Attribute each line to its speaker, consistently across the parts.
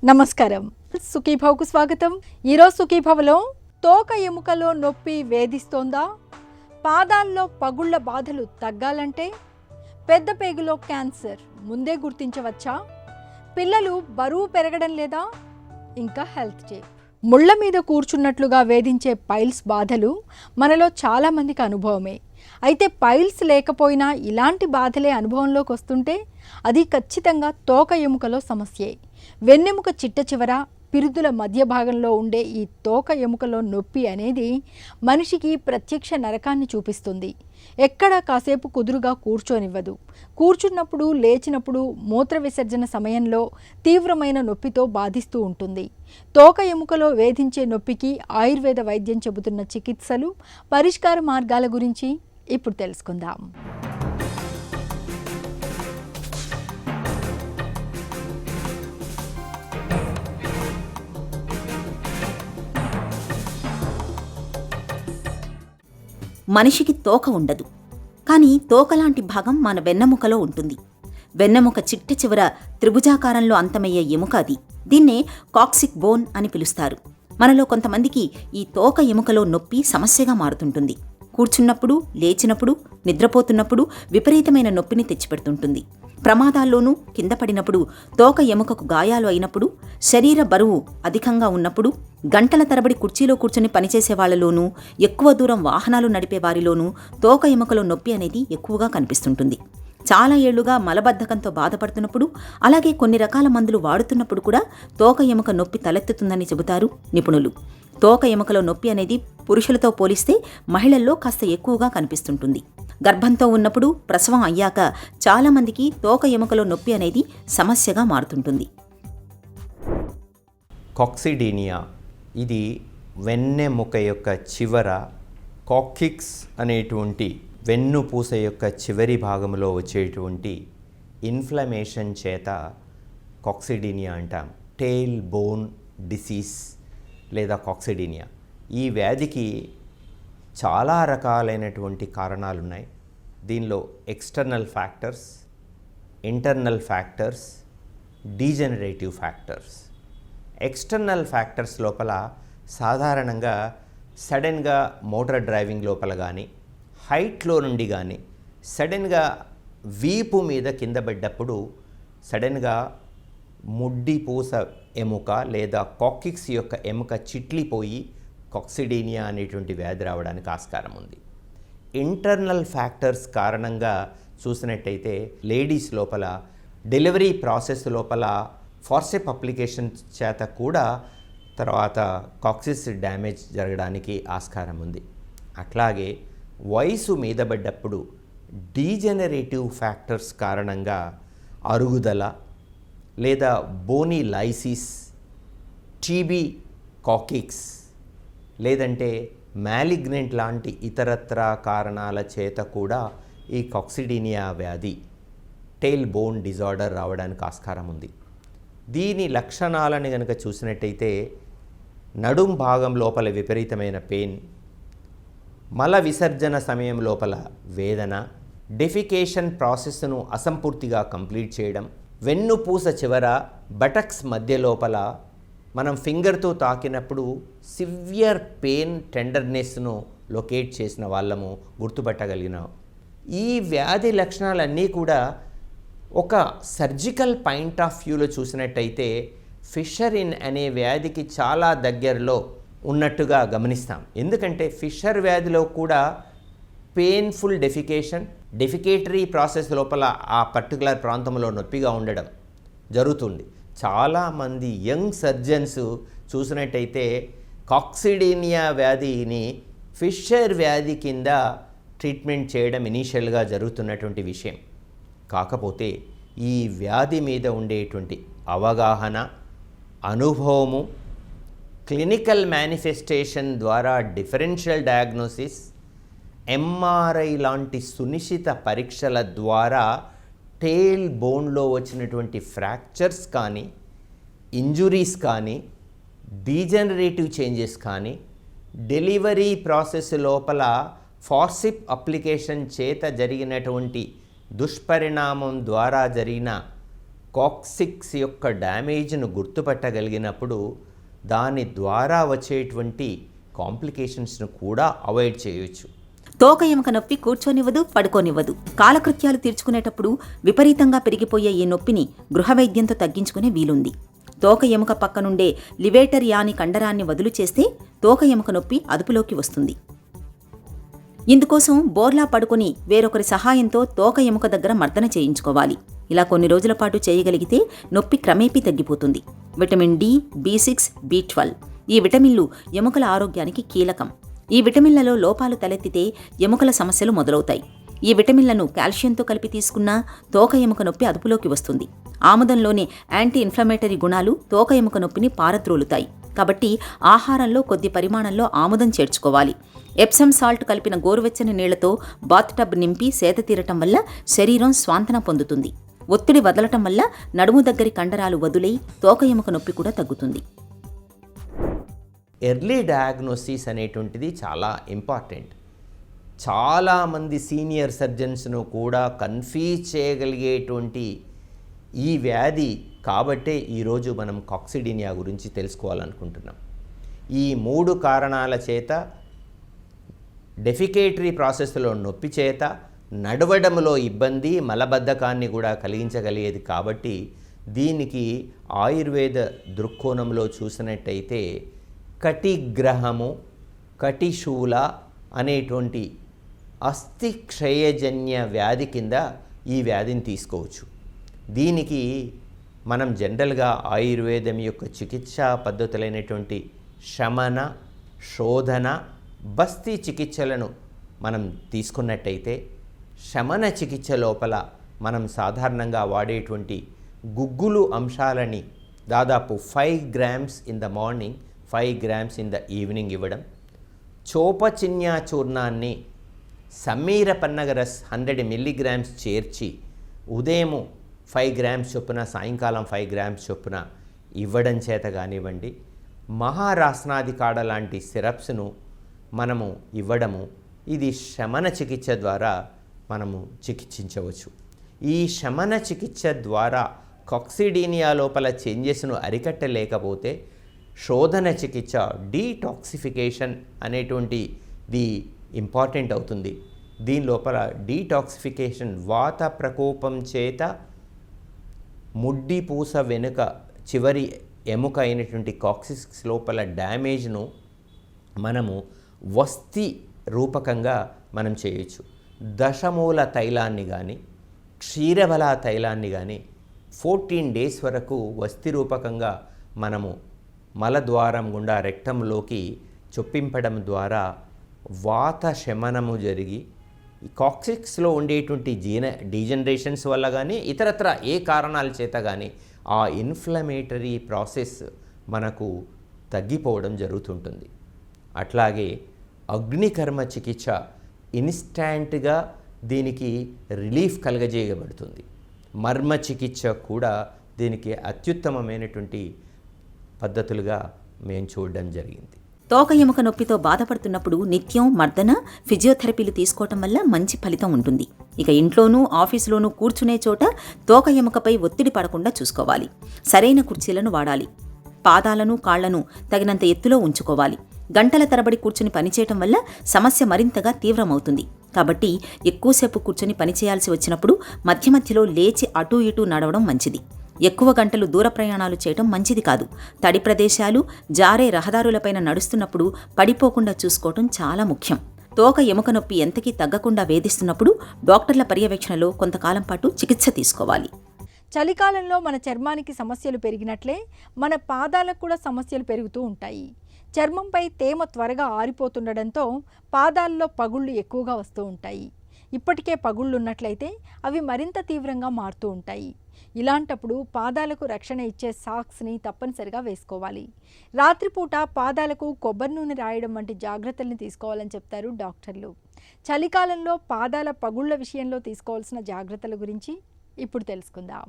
Speaker 1: నమస్కారం. సుఖీభవకు స్వాగతం. ఈరోజు సుఖీభవలో తోక ఎముకలో నొప్పి వేధిస్తోందా? పాదాల్లో పగుళ్ల బాధలు తగ్గాలంటే పెద్ద పేగులో క్యాన్సర్ ముందే గుర్తించవచ్చా? పిల్లలు బరువు పెరగడం లేదా? ఇంకా హెల్త్ టిప్. ముళ్ళ మీద కూర్చున్నట్లుగా వేధించే పైల్స్ బాధలు మనలో చాలామందికి అనుభవమే. అయితే పైల్స్ లేకపోయినా ఇలాంటి బాధలే అనుభవంలోకి వస్తుంటే అది ఖచ్చితంగా తోక ఎముకలో సమస్యే. వెన్నెముక చిట్ట చివర పిరుదుల మధ్య భాగంలో ఉండే ఈ తోక ఎముకలో నొప్పి అనేది మనిషికి ప్రత్యక్ష నరకాన్ని చూపిస్తుంది. ఎక్కడా కాసేపు కుదురుగా కూర్చోనివ్వదు. కూర్చున్నప్పుడు, లేచినప్పుడు, మూత్ర విసర్జన సమయంలో తీవ్రమైన నొప్పితో బాధిస్తూ ఉంటుంది. తోక ఎముకలో వేధించే నొప్పికి ఆయుర్వేద వైద్యం చెబుతున్న చికిత్సలు, పరిష్కార మార్గాల గురించి ఇప్పుడు తెలుసుకుందాం.
Speaker 2: మనిషికి తోక ఉండదు, కానీ తోకలాంటి భాగం మన వెన్నెముకలో ఉంటుంది. వెన్నెముక చిట్ట చివర త్రిభుజాకారంలో అంతమయ్యే ఎముక అది. దీన్నే కాక్సిక్ బోన్ అని పిలుస్తారు. మనలో కొంతమందికి ఈ తోక ఎముకలో నొప్పి సమస్యగా మారుతుంటుంది. కూర్చున్నప్పుడు, లేచినప్పుడు, నిద్రపోతున్నప్పుడు విపరీతమైన నొప్పిని తెచ్చిపెడుతుంటుంది. ప్రమాదాల్లోనూ, కింద పడినప్పుడు, తోక ఎముకకు గాయాలు అయినప్పుడు, శరీర బరువు అధికంగా ఉన్నప్పుడు, గంటల తరబడి కుర్చీలో కూర్చొని పనిచేసే వాళ్లలోనూ, ఎక్కువ దూరం వాహనాలు నడిపే వారిలోనూ తోక ఎముకలో నొప్పి అనేది ఎక్కువగా కనిపిస్తుంటుంది. చాలా ఏళ్లుగా మలబద్ధకంతో బాధపడుతున్నప్పుడు, అలాగే కొన్ని రకాల మందులు వాడుతున్నప్పుడు కూడా తోక ఎముక నొప్పి తలెత్తుతుందని చెబుతారు నిపుణులు. తోక ఎముకలో నొప్పి అనేది పురుషులతో పోలిస్తే మహిళల్లో కాస్త ఎక్కువగా కనిపిస్తుంటుంది. గర్భంతో ఉన్నప్పుడు, ప్రసవం అయ్యాక చాలామందికి తోక ఎముకలో నొప్పి అనేది సమస్యగా మారుతుంటుంది.
Speaker 3: కాక్సిడీనియా ఇది వెన్నెముక యొక్క చివర కాక్సిక్స్ అనేటువంటి వెన్నుపూస యొక్క చివరి భాగంలో వచ్చేటువంటి ఇన్ఫ్లమేషన్ చేత కాక్సిడీనియా అంటాం. టెయిల్ బోన్ డిసీజ్ లేదా కాక్సిడీనియా. ఈ వ్యాధికి చాలా రకాలైనటువంటి కారణాలు ఉన్నాయి. దీనిలో external factors, internal factors, degenerative factors. External factors లోపల సాధారణంగా సడన్గా మోటార్ డ్రైవింగ్ లోపల కానీ, హైట్లో నుండి కానీ, సడన్గా వీపు మీద కింద పడ్డప్పుడు సడన్గా ముడ్డి పూస ఎముక లేదా కాక్సిక్స్ యొక్క ఎముక చిట్లిపోయి కాక్సిడీనియా అనేటువంటి వ్యాధి రావడానికి ఆస్కారం ఉంది. ఇంటర్నల్ ఫ్యాక్టర్స్ కారణంగా చూసినట్టయితే లేడీస్ లోపల డెలివరీ ప్రాసెస్ లోపల ఫార్సెప్ అప్లికేషన్ చేత కూడా తర్వాత కాక్సిస్ డ్యామేజ్ జరగడానికి ఆస్కారం ఉంది. అట్లాగే వయసు మీద పడ్డప్పుడు డీజనరేటివ్ ఫ్యాక్టర్స్ కారణంగా అరుగుదల లేదా బోనీ లైసిస్, టీబీ కాక్సిక్స్ లేదంటే మ్యాలిగ్నెంట్ లాంటి ఇతరత్ర కారణాల చేత కూడా ఈ కాక్సిడీనియా వ్యాధి, టెయిల్ బోన్ డిజార్డర్ రావడానికి ఆస్కారం ఉంది. దీని లక్షణాలను కనుక చూసినట్టయితే నడుం భాగం లోపల విపరీతమైన పెయిన్, మల విసర్జన సమయం లోపల వేదన, డెఫికేషన్ ప్రాసెస్ను అసంపూర్తిగా కంప్లీట్ చేయడం, వెన్నుపూస చివర బటక్స్ మధ్య లోపల మనం ఫింగర్తో తాకినప్పుడు సివియర్ పెయిన్, టెండర్నెస్ను లొకేట్ చేసిన వాళ్ళము గుర్తుపట్టగలిగినాం. ఈ వ్యాధి లక్షణాలన్నీ కూడా ఒక సర్జికల్ పాయింట్ ఆఫ్ వ్యూలో చూసినట్టయితే ఫిషర్ ఇన్ అనే వ్యాధికి చాలా దగ్గరలో ఉన్నట్టుగా గమనిస్తాం. ఎందుకంటే ఫిషర్ వ్యాధిలో కూడా పెయిన్ఫుల్ డెఫికేటరీ ప్రాసెస్ లోపల ఆ పర్టికులర్ ప్రాంతంలో నొప్పిగా ఉండడం జరుగుతుంది. చాలామంది యంగ్ సర్జన్స్ చూసినట్టయితే కాక్సిడీనియా వ్యాధిని ఫిషర్ వ్యాధి కింద ట్రీట్మెంట్ చేయడం ఇనీషియల్గా జరుగుతున్నటువంటి విషయం. కాకపోతే ఈ వ్యాధి మీద ఉండేటువంటి అవగాహన, అనుభవము, క్లినికల్ మేనిఫెస్టేషన్ ద్వారా డిఫరెన్షియల్ డయాగ్నోసిస్, ఎంఆర్ఐ లాంటి సునిశ్చిత పరీక్షల ద్వారా టెయిల్ బోన్లో వచ్చినటువంటి ఫ్రాక్చర్స్ కానీ, ఇంజురీస్ కానీ, డీజనరేటివ్ చేంజెస్ కానీ, డెలివరీ ప్రాసెస్ లోపల ఫార్సిప్ అప్లికేషన్ చేత జరిగినటువంటి దుష్పరిణామం ద్వారా జరిగిన కాక్సిక్స్ యొక్క డ్యామేజ్ను గుర్తుపట్టగలిగినప్పుడు దాని ద్వారా వచ్చేటువంటి కాంప్లికేషన్స్ను కూడా అవాయిడ్ చేయొచ్చు.
Speaker 2: తోక ఎముక నొప్పి కూర్చోనివ్వదు, పడుకోనివ్వదు. కాలకృత్యాలు తీర్చుకునేటప్పుడు విపరీతంగా పెరిగిపోయే ఈ నొప్పిని గృహవైద్యంతో తగ్గించుకునే వీలుంది. తోక ఎముక పక్కనుండే లివేటర్ యాని కండరాన్ని వదులు చేస్తే తోక ఎముక నొప్పి అదుపులోకి వస్తుంది. ఇందుకోసం బోర్లా పడుకొని వేరొకరి సహాయంతో తోక ఎముక దగ్గర మర్దన చేయించుకోవాలి. ఇలా కొన్ని రోజుల పాటు చేయగలిగితే నొప్పి క్రమేపీ తగ్గిపోతుంది. విటమిన్ డి, B6, B12 ఈ విటమిన్లు ఎముకల ఆరోగ్యానికి కీలకం. ఈ విటమిన్లలో లోపాలు తలెత్తితే ఎముకల సమస్యలు మొదలవుతాయి. ఈ విటమిన్లను కాల్షియంతో కలిపి తీసుకున్నా తోక ఎముక నొప్పి అదుపులోకి వస్తుంది. ఆముదంలోని యాంటీ ఇన్ఫ్లమేటరీ గుణాలు తోక ఎముక నొప్పిని పారద్రోలుతాయి. కాబట్టి ఆహారంలో కొద్ది పరిమాణంలో ఆముదం చేర్చుకోవాలి. ఎప్సమ్ సాల్ట్ కలిపిన గోరువెచ్చని నీళ్లతో బాత్ టబ్ నింపి సేద తీరటం వల్ల శరీరం స్వాంతన పొందుతుంది. ఒత్తిడి వదలటం వల్ల నడుము దగ్గరి కండరాలు వదులై తోక ఎముక నొప్పి కూడా తగ్గుతుంది.
Speaker 3: ఎర్లీ డయాగ్నోసిస్ అనేటువంటిది చాలా ఇంపార్టెంట్. చాలామంది సీనియర్ సర్జన్స్ను కూడా కన్ఫ్యూజ్ చేయగలిగేటువంటి ఈ వ్యాధి కాబట్టే ఈరోజు మనం కాక్సిడీనియా గురించి తెలుసుకోవాలనుకుంటున్నాం. ఈ 3 కారణాల చేత డెఫికేటరీ ప్రాసెస్లో నొప్పి చేత నడవడంలో ఇబ్బంది, మలబద్ధకాన్ని కూడా కలిగించగలిగేది. కాబట్టి దీనికి ఆయుర్వేద దృక్కోణంలో చూసినట్టయితే కటిగ్రహము, కటిశూల అనేటువంటి అస్థి క్షయజన్య వ్యాధి కింద ఈ వ్యాధిని తీసుకోవచ్చు. దీనికి మనం జనరల్గా ఆయుర్వేదం యొక్క చికిత్సా పద్ధతులైనటువంటి శమన, శోధన, బస్తీ చికిత్సలను మనం తీసుకున్నట్టయితే శమన చికిత్స లోపల మనం సాధారణంగా వాడేటువంటి గుగ్గులు అంశాలని దాదాపు 5 grams in the morning, 5 grams in the evening ఇవ్వడం, చోపచిన్య చూర్ణాన్ని సమీర పన్నగరస్ 100 milligrams చేర్చి ఉదయం 5 grams చొప్పున, సాయంకాలం 5 grams చొప్పున ఇవ్వడం చేత కానివ్వండి, మహారాస్నాది కాడ లాంటి సిరప్స్ను మనము ఇవ్వడము, ఇది శమన చికిత్స ద్వారా మనము చికిత్సించవచ్చు. ఈ శమన చికిత్స ద్వారా కాక్సిడీనియా లోపల చేంజెస్ను అరికట్టలేకపోతే శోధన చికిత్స, డీటాక్సిఫికేషన్ అనేటువంటిది ఇంపార్టెంట్ అవుతుంది. దీని లోపల డీటాక్సిఫికేషన్ వాత ప్రకోపం చేత ముడ్డి పూస వెనుక చివరి ఎముక అయినటువంటి కాక్సిక్స్ లోపల డ్యామేజ్ను మనము వస్తి రూపకంగా మనం చేయొచ్చు. దశమూల తైలాన్ని కానీ, క్షీరబల తైలాన్ని కానీ 14 days వరకు వస్తి రూపకంగా మనము మలద్వారం గుండా రెక్టంలోకి చొప్పింపడం ద్వారా వాత శమనము జరిగి ఈ కాక్సిక్స్లో ఉండేటువంటి డీజనరేషన్స్ వల్ల కానీ ఇతరత్ర ఏ కారణాల చేత కానీ ఆ ఇన్ఫ్లమేటరీ ప్రాసెస్ మనకు తగ్గిపోవడం జరుగుతుంటుంది. అట్లాగే అగ్నికర్మ చికిత్స ఇన్స్టాంట్గా దీనికి రిలీఫ్ కలగజేయబడుతుంది. మర్మ చికిత్స కూడా దీనికి అత్యుత్తమమైనటువంటి పద్ధతులుగా మేము చూడడం జరిగింది.
Speaker 2: తోక ఎముక నొప్పితో బాధపడుతున్నప్పుడు నిత్యం మర్దన, ఫిజియోథెరపీలు తీసుకోవటం వల్ల మంచి ఫలితం ఉంటుంది. ఇక ఇంట్లోనూ ఆఫీసులోనూ కూర్చునే చోట తోక ఎముకపై ఒత్తిడి పడకుండా చూసుకోవాలి. సరైన కుర్చీలను వాడాలి. పాదాలను, కాళ్లను తగినంత ఎత్తులో ఉంచుకోవాలి. గంటల తరబడి కూర్చుని పనిచేయటం వల్ల సమస్య మరింతగా తీవ్రమవుతుంది. కాబట్టి ఎక్కువసేపు కూర్చుని పనిచేయాల్సి వచ్చినప్పుడు మధ్య మధ్యలో లేచి అటూ ఇటూ నడవడం మంచిది. ఎక్కువ గంటలు దూర ప్రయాణాలు చేయడం మంచిది కాదు. తడి ప్రదేశాలు, జారే రహదారులపైన నడుస్తున్నప్పుడు పడిపోకుండా చూసుకోవటం చాలా ముఖ్యం. తోక ఎముక నొప్పి ఎంతకీ తగ్గకుండా వేధిస్తున్నప్పుడు డాక్టర్ల పర్యవేక్షణలో కొంతకాలం పాటు చికిత్స తీసుకోవాలి.
Speaker 1: చలికాలంలో మన చర్మానికి సమస్యలు పెరిగినట్లే మన పాదాలకు కూడా సమస్యలు పెరుగుతూ ఉంటాయి. చర్మంపై తేమ త్వరగా ఆరిపోతుండడంతో పాదాల్లో పగుళ్ళు ఎక్కువగా వస్తూ ఉంటాయి. ఇప్పటికే పగుళ్ళు ఉన్నట్లయితే అవి మరింత తీవ్రంగా మారుతూ ఉంటాయి. ఇలాంటప్పుడు పాదాలకు రక్షణ ఇచ్చే సాక్స్ని తప్పనిసరిగా వేసుకోవాలి. రాత్రిపూట పాదాలకు కొబ్బరి నూనె రాయడం వంటి జాగ్రత్తల్ని తీసుకోవాలని చెప్తారు డాక్టర్లు. చలికాలంలో పాదాల పగుళ్ల విషయంలో తీసుకోవాల్సిన జాగ్రత్తల గురించి ఇప్పుడు తెలుసుకుందాం.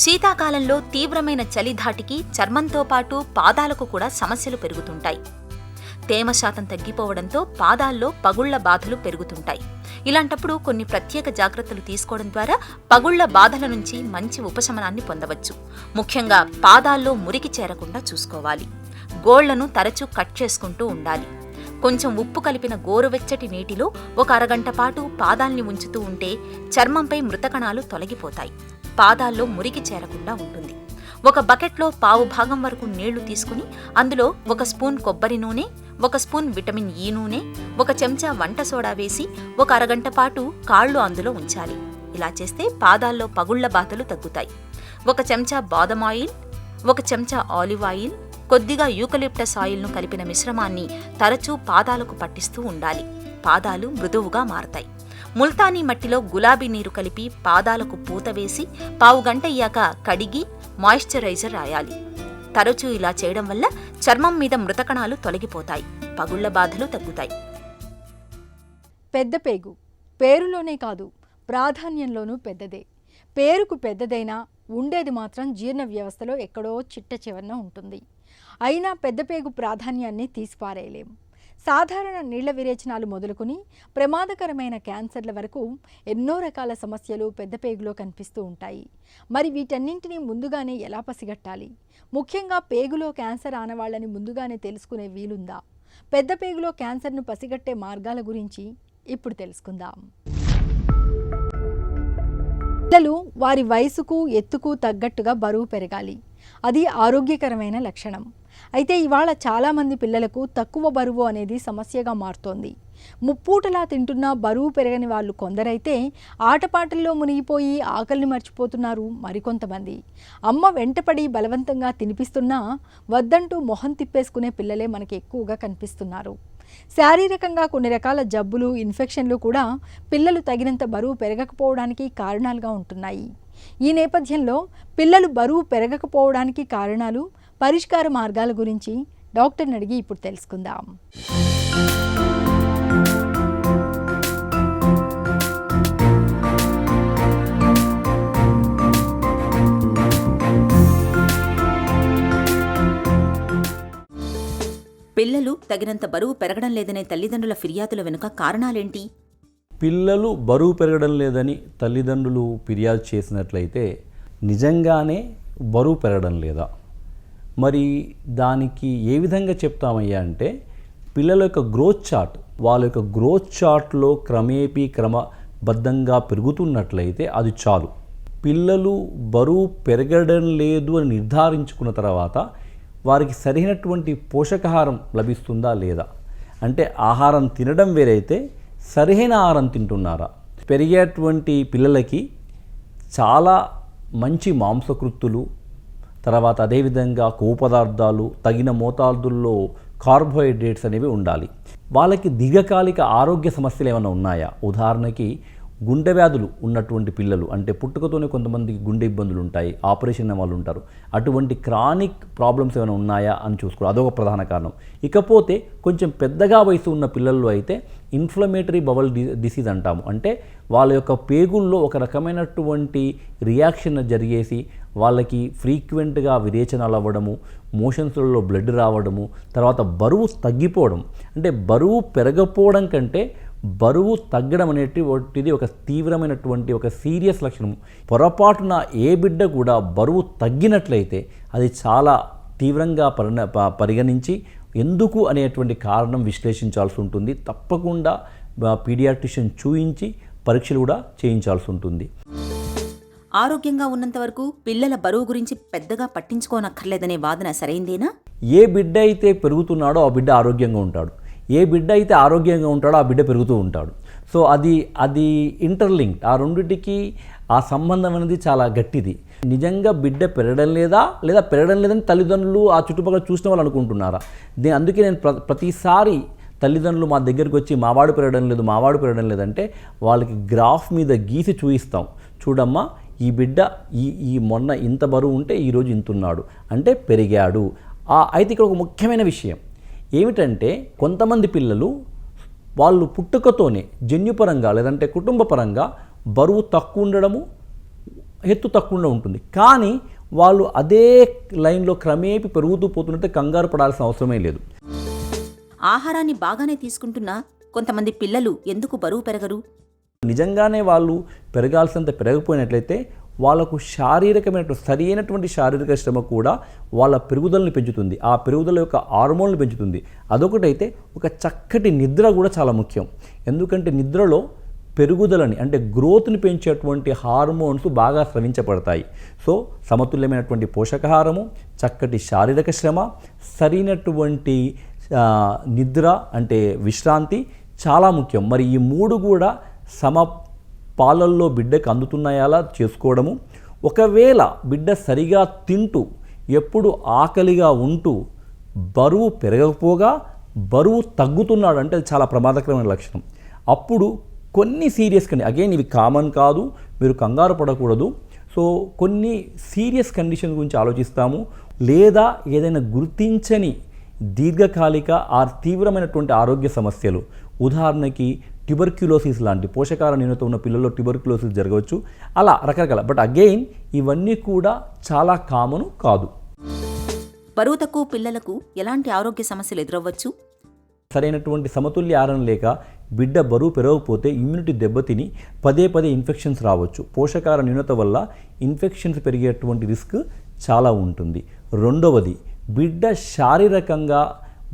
Speaker 2: శీతాకాలంలో తీవ్రమైన చలి ధాటికి చర్మంతో పాటు పాదాలకు కూడా సమస్యలు పెరుగుతుంటాయి. తేమ శాతం తగ్గిపోవడంతో పాదాల్లో పగుళ్ల బాధలు పెరుగుతుంటాయి. ఇలాంటప్పుడు కొన్ని ప్రత్యేక జాగ్రత్తలు తీసుకోవడం ద్వారా పగుళ్ల బాధల నుంచి మంచి ఉపశమనాన్ని పొందవచ్చు. ముఖ్యంగా పాదాల్లో మురికి చేరకుండా చూసుకోవాలి. గోళ్లను తరచూ కట్ చేసుకుంటూ ఉండాలి. కొంచెం ఉప్పు కలిపిన గోరువెచ్చటి నీటిలో ఒక అరగంట పాటు పాదాల్ని ఉంచుతూ ఉంటే చర్మంపై మృతకణాలు తొలగిపోతాయి. పాదాల్లో మురికి చేరకుండా ఉంటుంది. ఒక బకెట్లో పావు భాగం వరకు నీళ్లు తీసుకుని అందులో 1 స్పూన్ కొబ్బరి నూనె, 1 స్పూన్ విటమిన్ ఈ నూనె, 1 చెంచా వంట సోడా వేసి ఒక అరగంట పాటు కాళ్ళు అందులో ఉంచాలి. ఇలా చేస్తే పాదాల్లో పగుళ్ల బాధలు తగ్గుతాయి. 1 చెంచా బాదం ఆయిల్, 1 చెంచా ఆలివ్ ఆయిల్, కొద్దిగా యూకలిప్టస్ ఆయిల్ను కలిపిన మిశ్రమాన్ని తరచూ పాదాలకు పట్టిస్తూ ఉండాలి. పాదాలు మృదువుగా మారతాయి. ముల్తానీ మట్టిలో గులాబీ నీరు కలిపి పాదాలకు పూత వేసి పావు గంట అయ్యాక కడిగి మాయిశ్చరైజర్ రాయాలి. తరచూ ఇలా చేయడం వల్ల చర్మం మీద మృతకణాలు తొలగిపోతాయి. పగుళ్ల బాధలు తగ్గుతాయి.
Speaker 1: పెద్ద పేగు పేరులోనే కాదు ప్రాధాన్యంలోనూ పెద్దదే. పేరుకు పెద్దదైనా ఉండేది మాత్రం జీర్ణ వ్యవస్థలో ఎక్కడో చిట్ట చివరన ఉంటుంది. అయినా పెద్ద పేగు ప్రాధాన్యాన్ని తీసిపారేయలేం. సాధారణ నీళ్ల విరేచనాలు మొదలుకొని ప్రమాదకరమైన క్యాన్సర్ల వరకు ఎన్నో రకాల సమస్యలు పెద్ద పేగులో కనిపిస్తూ ఉంటాయి. మరి వీటన్నింటినీ ముందుగానే ఎలా పసిగట్టాలి? ముఖ్యంగా పేగులో క్యాన్సర్ ఆనవాళ్లని ముందుగానే తెలుసుకునే వీలుందా? పెద్ద పేగులో క్యాన్సర్ను పసిగట్టే మార్గాల గురించి ఇప్పుడు తెలుసుకుందాం. పిల్లలు వారి వయసుకు ఎత్తుకు తగ్గట్టుగా బరువు పెరగాలి. అది ఆరోగ్యకరమైన లక్షణం. అయితే ఇవాళ చాలామంది పిల్లలకు తక్కువ బరువు అనేది సమస్యగా మారుతోంది. ముప్పూటలా తింటున్నా బరువు పెరగని వాళ్ళు కొందరైతే ఆటపాటల్లో మునిగిపోయి ఆకలిని మర్చిపోతున్నారు మరికొంతమంది. అమ్మ వెంటపడి బలవంతంగా తినిపిస్తున్నా వద్దంటూ మొహం తిప్పేసుకునే పిల్లలే మనకి ఎక్కువగా కనిపిస్తున్నారు. శారీరకంగా కొన్ని రకాల జబ్బులు, ఇన్ఫెక్షన్లు కూడా పిల్లలు తగినంత బరువు పెరగకపోవడానికి కారణాలుగా ఉంటున్నాయి. ఈ నేపథ్యంలో పిల్లలు బరువు పెరగకపోవడానికి కారణాలు, పరిష్కార మార్గాల గురించి డాక్టర్ని అడిగి ఇప్పుడు తెలుసుకుందాం.
Speaker 2: పిల్లలు తగినంత బరువు పెరగడం లేదనే తల్లిదండ్రుల ఫిర్యాదుల వెనుక కారణాలేంటి?
Speaker 4: పిల్లలు బరువు పెరగడం లేదని తల్లిదండ్రులు ఫిర్యాదు చేసినట్లయితే నిజంగానే బరువు పెరగడం లేదా? మరి దానికి ఏ విధంగా చెప్తామయ్యా అంటే, పిల్లల యొక్క గ్రోత్ చార్ట్, వాళ్ళ యొక్క గ్రోత్ చార్ట్లో క్రమబద్ధంగా పెరుగుతున్నట్లయితే అది చాలు. పిల్లలు బరువు పెరగడం లేదు అని నిర్ధారించుకున్న తర్వాత వారికి సరైనటువంటి పోషకాహారం లభిస్తుందా లేదా, అంటే ఆహారం తినడం వేరైతే సరైన ఆహారం తింటున్నారా? పెరిగేటువంటి పిల్లలకి చాలా మంచి మాంసకృత్తులు, తర్వాత అదేవిధంగా కొవ్వు పదార్థాలు, తగిన మోతాదుల్లో కార్బోహైడ్రేట్స్ అనేవి ఉండాలి. వాళ్ళకి దీర్ఘకాలిక ఆరోగ్య సమస్యలు ఏమైనా ఉన్నాయా? ఉదాహరణకి గుండె వ్యాధులు ఉన్నటువంటి పిల్లలు, అంటే పుట్టుకతోనే కొంతమందికి గుండె ఇబ్బందులు ఉంటాయి, ఆపరేషన్ వాళ్ళు ఉంటారు, అటువంటి క్రానిక్ ప్రాబ్లమ్స్ ఏమైనా ఉన్నాయా అని చూసుకోవాలి. అదొక ప్రధాన కారణం. ఇకపోతే కొంచెం పెద్దగా వయసు ఉన్న పిల్లల్లో అయితే ఇన్ఫ్లమేటరీ బవల్ డిసీజ్ అంటాము. అంటే వాళ్ళ యొక్క పేగుల్లో ఒక రకమైనటువంటి రియాక్షన్ జరిగేసి వాళ్ళకి ఫ్రీక్వెంట్గా విరేచనాలు అవ్వడము, మోషన్స్లలో బ్లడ్ రావడము, తర్వాత బరువు తగ్గిపోవడం. అంటే బరువు పెరగపోవడం కంటే బరువు తగ్గడం అనేటిది ఒక తీవ్రమైనటువంటి ఒక సీరియస్ లక్షణం. పొరపాటున ఏ బిడ్డ కూడా బరువు తగ్గినట్లయితే అది చాలా తీవ్రంగా పరిగణించి ఎందుకు అనేటువంటి కారణం విశ్లేషించాల్సి ఉంటుంది. తప్పకుండా పీడియాట్రిషియన్ చూయించి పరీక్షలు కూడా చేయించాల్సి ఉంటుంది.
Speaker 2: ఆరోగ్యంగా ఉన్నంత వరకు పిల్లల బరువు గురించి పెద్దగా పట్టించుకోనక్కర్లేదనే వాదన సరైందేనా?
Speaker 4: ఏ బిడ్డ అయితే పెరుగుతున్నాడో ఆ బిడ్డ ఆరోగ్యంగా ఉంటాడు. ఏ బిడ్డ అయితే ఆరోగ్యంగా ఉంటాడో ఆ బిడ్డ పెరుగుతూ ఉంటాడు. సో అది ఇంటర్లింక్డ్. ఆ రెండింటికి ఆ సంబంధం అనేది చాలా గట్టిది. నిజంగా బిడ్డ పెరగడం లేదా పెరగడం లేదని తల్లిదండ్రులు ఆ చుట్టుపక్కల చూసిన వాళ్ళు అనుకుంటున్నారా? అందుకే నేను ప్రతిసారి తల్లిదండ్రులు మా దగ్గరికి వచ్చి మావాడు పెరగడం లేదంటే వాళ్ళకి గ్రాఫ్ మీద గీసి చూయిస్తాం. చూడమ్మా, ఈ బిడ్డ ఈ మొన్న ఇంత బరువు ఉంటే ఈరోజు ఇంతున్నాడు అంటే పెరిగాడు. అయితే ఇక్కడ ఒక ముఖ్యమైన విషయం ఏమిటంటే, కొంతమంది పిల్లలు వాళ్ళు పుట్టుకతోనే జన్యుపరంగా లేదంటే కుటుంబ పరంగా బరువు తక్కువ ఉండడము, ఎత్తు తక్కువ ఉంటుంది. కానీ వాళ్ళు అదే లైన్లో క్రమేపీ పెరుగుతూ పోతున్నట్టే కంగారు పడాల్సిన అవసరమే లేదు.
Speaker 2: ఆహారాన్ని బాగానే తీసుకుంటున్నా కొంతమంది పిల్లలు ఎందుకు బరువు పెరగరు?
Speaker 4: నిజంగానే వాళ్ళు పెరగాల్సినంత పెరగకపోయినట్లయితే వాళ్ళకు సరి అయినటువంటి శారీరక శ్రమ కూడా వాళ్ళ పెరుగుదలని పెంచుతుంది, ఆ పెరుగుదల యొక్క హార్మోన్లు పెంచుతుంది. అదొకటైతే ఒక చక్కటి నిద్ర కూడా చాలా ముఖ్యం. ఎందుకంటే నిద్రలో పెరుగుదలని అంటే గ్రోత్ని పెంచేటువంటి హార్మోన్స్ బాగా స్రవించబడతాయి. సో సమతుల్యమైనటువంటి పోషకాహారము, చక్కటి శారీరక శ్రమ, సరైనటువంటి నిద్ర అంటే విశ్రాంతి చాలా ముఖ్యం. మరి ఈ మూడు కూడా పాలల్లో బిడ్డకు అందుతున్నాయాలా చేసుకోవడము. ఒకవేళ బిడ్డ సరిగా తింటూ ఎప్పుడు ఆకలిగా ఉంటూ బరువు పెరగకపోగా బరువు తగ్గుతున్నాడు అంటే అది చాలా ప్రమాదకరమైన లక్షణం. అప్పుడు కొన్ని సీరియస్ అగైన్ ఇవి కామన్ కాదు, మీరు కంగారు పడకూడదు. సో కొన్ని సీరియస్ కండిషన్ గురించి ఆలోచిస్తాము. లేదా ఏదైనా గుర్తించని దీర్ఘకాలిక తీవ్రమైనటువంటి ఆరోగ్య సమస్యలు, ఉదాహరణకి ట్యూబర్క్యులోసిస్ లాంటి పోషకాహార న్యూనత ఉన్న పిల్లల్లో ట్యూబర్క్యులోసిస్ జరగవచ్చు. అలా రకరకాల. బట్ అగైన్ ఇవన్నీ కూడా చాలా కామను కాదు.
Speaker 2: బరువు తక్కువ పిల్లలకు ఎలాంటి ఆరోగ్య సమస్యలు ఎదురవ్వచ్చు?
Speaker 4: సరైనటువంటి సమతుల్య ఆహారం లేక బిడ్డ బరువు పెరగకపోతే ఇమ్యూనిటీ దెబ్బతిని పదే ఇన్ఫెక్షన్స్ రావచ్చు. పోషకాహార న్యూనత వల్ల ఇన్ఫెక్షన్స్ పెరిగేటువంటి రిస్క్ చాలా ఉంటుంది. రెండవది, బిడ్డ శారీరకంగా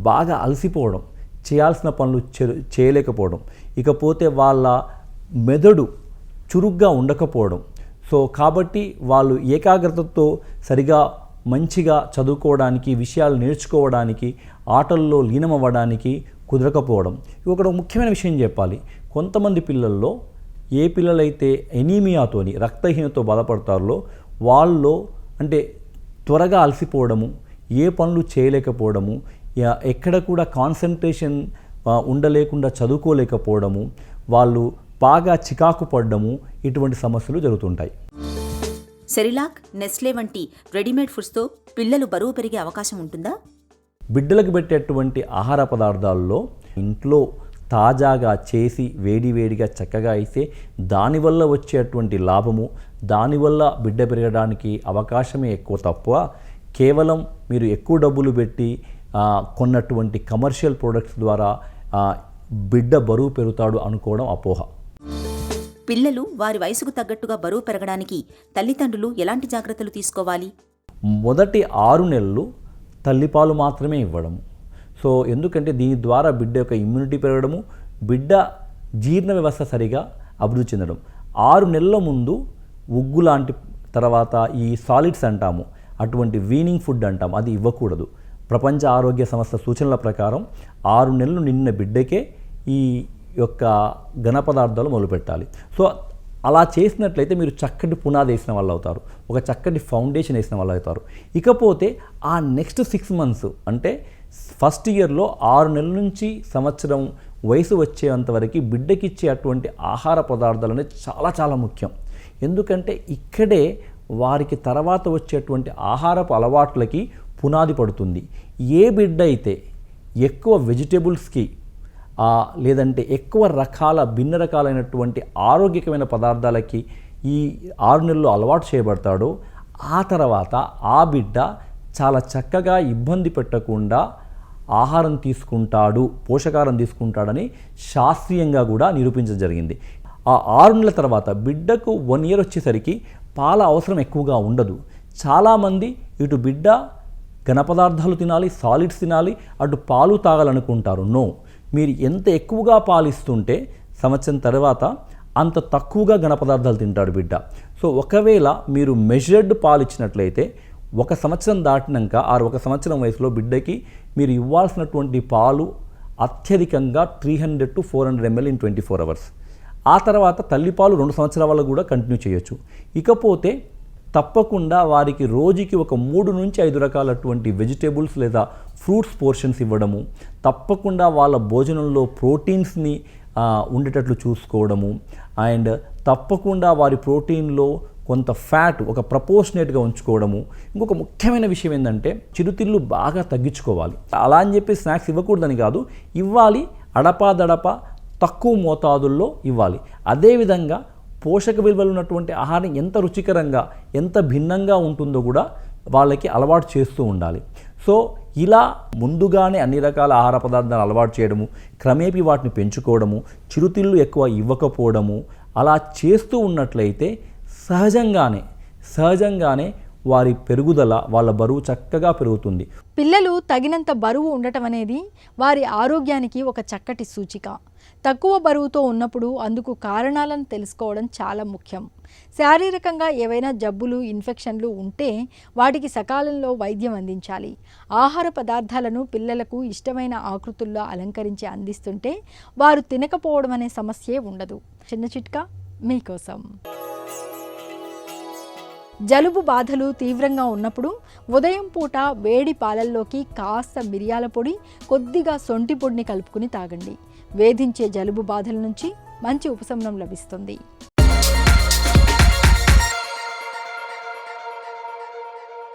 Speaker 4: బాగా అలసిపోవడం, చేయాల్సిన పనులు చేయలేకపోవడం, ఇకపోతే వాళ్ళ మెదడు చురుగ్గా ఉండకపోవడం. సో కాబట్టి వాళ్ళు ఏకాగ్రతతో సరిగా మంచిగా చదువుకోవడానికి, విషయాలు నేర్చుకోవడానికి, ఆటల్లో లీనమవ్వడానికి కుదరకపోవడం. ఒక ముఖ్యమైన విషయం చెప్పాలి. కొంతమంది పిల్లల్లో ఏ పిల్లలైతే ఎనీమియాతోని రక్తహీనతతో బాధపడతారో వాళ్ళు అంటే త్వరగా అలసిపోవడము, ఏ పనులు చేయలేకపోవడము, ఎక్కడ కూడా కాన్సన్ట్రేషన్ ఉండలేకుండా చదువుకోలేకపోవడము, వాళ్ళు బాగా చికాకు పడడము, ఇటువంటి సమస్యలు జరుగుతుంటాయి.
Speaker 2: సెరిలాక్, నెస్లే వంటి రెడీమేడ్ ఫుడ్స్తో పిల్లలు బరువు పెరిగే అవకాశం ఉంటుందా?
Speaker 4: బిడ్డలకు పెట్టేటువంటి ఆహార పదార్థాల్లో ఇంట్లో తాజాగా చేసి వేడివేడిగా చక్కగా ఇస్తే దానివల్ల వచ్చేటువంటి లాభము, దానివల్ల బిడ్డ పెరగడానికి అవకాశమే ఎక్కువ తప్ప కేవలం మీరు ఎక్కువ డబ్బులు పెట్టి కొన్నటువంటి కమర్షియల్ ప్రొడక్ట్స్ ద్వారా బిడ్డ బరువు పెరుగుతాడు అనుకోవడం అపోహ.
Speaker 2: పిల్లలు వారి వయసుకు తగ్గట్టుగా బరువు పెరగడానికి తల్లిదండ్రులు ఎలాంటి జాగ్రత్తలు తీసుకోవాలి?
Speaker 4: మొదటి 6 నెలలు తల్లిపాలు మాత్రమే ఇవ్వడము. సో ఎందుకంటే దీని ద్వారా బిడ్డ యొక్క ఇమ్యూనిటీ పెరగడము, బిడ్డ జీర్ణ వ్యవస్థ సరిగా అభివృద్ధి చెందడం. 6 నెలల ముందు ఉగ్గు లాంటి, తర్వాత ఈ సాలిడ్స్ అంటాము, అటువంటి వీనింగ్ ఫుడ్ అంటాము, అది ఇవ్వకూడదు. ప్రపంచ ఆరోగ్య సంస్థ సూచనల ప్రకారం 6 నెలలు నిండిన బిడ్డకే ఈ యొక్క ఘన పదార్థాలు మొదలుపెట్టాలి. సో అలా చేసినట్లయితే మీరు చక్కటి పునాది వేసిన వాళ్ళు అవుతారు, ఒక చక్కటి ఫౌండేషన్ వేసిన వాళ్ళు అవుతారు. ఇకపోతే ఆ నెక్స్ట్ 6 మంత్స్ అంటే ఫస్ట్ ఇయర్లో 6 నెలల నుంచి సంవత్సరం వయసు వచ్చేంతవరకు బిడ్డకిచ్చే అటువంటి ఆహార పదార్థాలు అనేది చాలా చాలా ముఖ్యం. ఎందుకంటే ఇక్కడే వారికి తర్వాత వచ్చేటువంటి ఆహారపు అలవాట్లకి పునాది పడుతుంది. ఏ బిడ్డ అయితే ఎక్కువ వెజిటేబుల్స్కి లేదంటే ఎక్కువ భిన్న రకాలైనటువంటి ఆరోగ్యకరమైన పదార్థాలకి ఈ 6 నెలల్లో అలవాటు చేయబడతాడో ఆ తర్వాత ఆ బిడ్డ చాలా చక్కగా ఇబ్బంది పెట్టకుండా ఆహారం తీసుకుంటాడు, పోషకాహారం తీసుకుంటాడని శాస్త్రీయంగా కూడా నిరూపించడం జరిగింది. ఆ 6 నెలల తర్వాత బిడ్డకు 1 ఇయర్ వచ్చేసరికి పాల అవసరం ఎక్కువగా ఉండదు. చాలామంది ఇటు బిడ్డ ఘన పదార్థాలు తినాలి, సాలిడ్స్ తినాలి, అటు పాలు తాగాలనుకుంటారు. నో, మీరు ఎంత ఎక్కువగా పాలిస్తుంటే సంవత్సరం తర్వాత అంత తక్కువగా ఘన పదార్థాలు తింటాడు బిడ్డ. సో ఒకవేళ మీరు మెజర్డ్ పాలు ఇచ్చినట్లయితే 1 సంవత్సరం దాటినాక 1 సంవత్సరం వయసులో బిడ్డకి మీరు ఇవ్వాల్సినటువంటి పాలు అత్యధికంగా 300 to 400 ml in 24 hours. ఆ తర్వాత తల్లిపాలు 2 సంవత్సరాల వల్ల కూడా కంటిన్యూ చేయొచ్చు. ఇకపోతే తప్పకుండా వారికి రోజుకి ఒక 3 నుంచి 5 రకాలటువంటి వెజిటేబుల్స్ లేదా ఫ్రూట్స్ పోర్షన్స్ ఇవ్వడము, తప్పకుండా వాళ్ళ భోజనంలో ప్రోటీన్స్ని ఉండేటట్లు చూసుకోవడము, అండ్ తప్పకుండా వారి ప్రోటీన్లో కొంత ఫ్యాట్ ఒక ప్రపోర్షనేట్గా ఉంచుకోవడము. ఇంకొక ముఖ్యమైన విషయం ఏంటంటే చిరుతిళ్ళు బాగా తగ్గించుకోవాలి. అలా అని చెప్పి స్నాక్స్ ఇవ్వకూడదని కాదు, ఇవ్వాలి, అడపాదడపా తక్కువ మోతాదుల్లో ఇవ్వాలి. అదేవిధంగా పోషక విలువలు ఉన్నటువంటి ఆహారం ఎంత రుచికరంగా ఎంత భిన్నంగా ఉంటుందో కూడా వాళ్ళకి అలవాటు చేస్తూ ఉండాలి. సో ఇలా ముందుగానే అన్ని రకాల ఆహార పదార్థాలు అలవాటు చేయడము, క్రమేపీ వాటిని పెంచుకోవడము, చిరుతిళ్ళు ఎక్కువ ఇవ్వకపోవడము, అలా చేస్తూ ఉన్నట్లయితే సహజంగానే వారి పెరుగుదల, వాళ్ళ బరువు చక్కగా పెరుగుతుంది.
Speaker 1: పిల్లలు తగినంత బరువు ఉండటం అనేది వారి ఆరోగ్యానికి ఒక చక్కటి సూచిక. తక్కువ బరువుతో ఉన్నప్పుడు అందుకు కారణాలను తెలుసుకోవడం చాలా ముఖ్యం. శారీరకంగా ఏవైనా జబ్బులు, ఇన్ఫెక్షన్లు ఉంటే వాటికి సకాలంలో వైద్యం అందించాలి. ఆహార పదార్థాలను పిల్లలకు ఇష్టమైన ఆకృతుల్లో అలంకరించి అందిస్తుంటే వారు తినకపోవడం అనే సమస్యే ఉండదు. చిన్న చిట్కా మీకోసం. జలుబు బాధలు తీవ్రంగా ఉన్నప్పుడు ఉదయం పూట వేడి పాలల్లోకి కాస్త మిరియాల పొడి, కొద్దిగా సొంటి పొడిని కలుపుకుని తాగండి. వేధించే జలుబు బాధల నుంచి మంచి ఉపశమనం లభిస్తుంది.